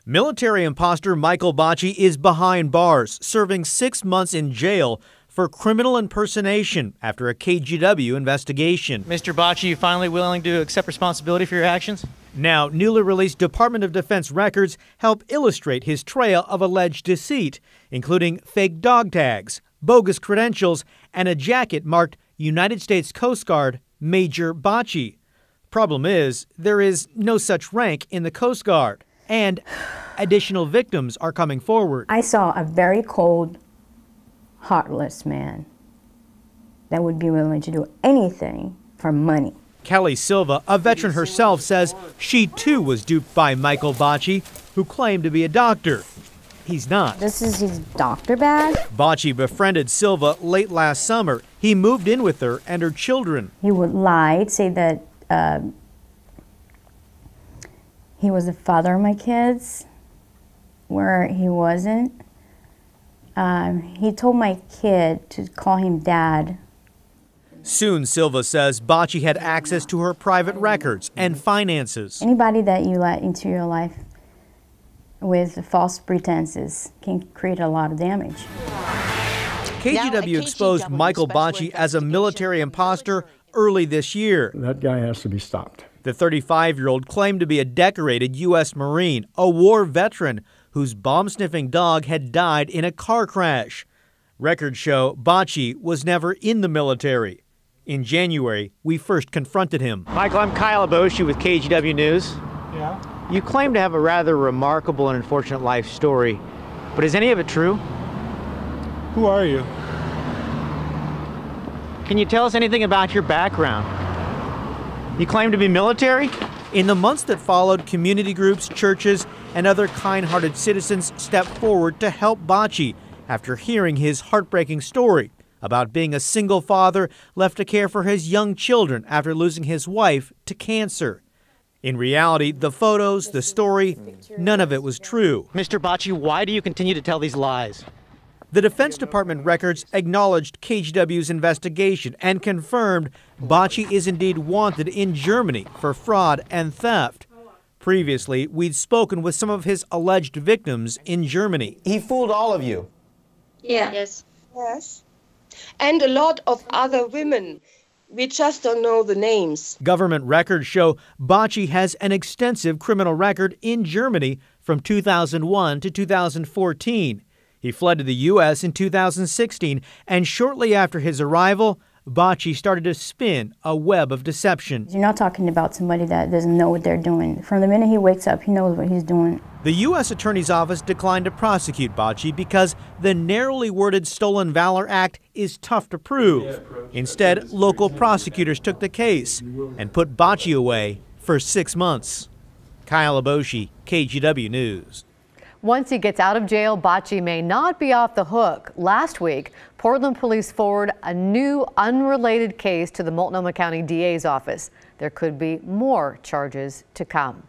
Military imposter Michael Bocci is behind bars, serving 6 months in jail for criminal impersonation after a KGW investigation. Mr. Bocci, you finally willing to accept responsibility for your actions? Now, newly released Department of Defense records help illustrate his trail of alleged deceit, including fake dog tags, bogus credentials, and a jacket marked United States Coast Guard Major Bocci. Problem is, there is no such rank in the Coast Guard, and additional victims are coming forward. I saw a very cold, heartless man that would be willing to do anything for money. Kelly Silva, a veteran herself, says she too was duped by Michael Bocci, who claimed to be a doctor. He's not. This is his doctor badge. Bocci befriended Silva late last summer. He moved in with her and her children. He would lie, say that he was the father of my kids, where he wasn't. He told my kid to call him dad. Soon, Silva says Bocci had access to her private records and finances. Anybody that you let into your life with false pretenses can create a lot of damage. KGW exposed Michael Bocci as a military imposter early this year. That guy has to be stopped. The 35-year-old claimed to be a decorated U.S. Marine, a war veteran whose bomb-sniffing dog had died in a car crash. Records show Bocci was never in the military. In January, we first confronted him. Michael, I'm Kyle Aboshi with KGW News. Yeah? You claim to have a rather remarkable and unfortunate life story, but is any of it true? Who are you? Can you tell us anything about your background? You claim to be military? In the months that followed, community groups, churches, and other kind-hearted citizens stepped forward to help Bocci after hearing his heartbreaking story about being a single father left to care for his young children after losing his wife to cancer. In reality, the photos, the story, none of it was true. Mr. Bocci, why do you continue to tell these lies? The Defense Department records acknowledged KGW's investigation and confirmed Bocci is indeed wanted in Germany for fraud and theft. Previously, we'd spoken with some of his alleged victims in Germany. He fooled all of you. Yeah. Yes. Yes. And a lot of other women. We just don't know the names. Government records show Bocci has an extensive criminal record in Germany from 2001 to 2014. He fled to the U.S. in 2016, and shortly after his arrival, Bocci started to spin a web of deception. You're not talking about somebody that doesn't know what they're doing. From the minute he wakes up, he knows what he's doing. The U.S. Attorney's Office declined to prosecute Bocci because the narrowly worded Stolen Valor Act is tough to prove. Instead, local prosecutors took the case and put Bocci away for 6 months. Kyle Aboshi, KGW News. Once he gets out of jail, Bocci may not be off the hook. Last week, Portland police forwarded a new unrelated case to the Multnomah County DA's office. There could be more charges to come.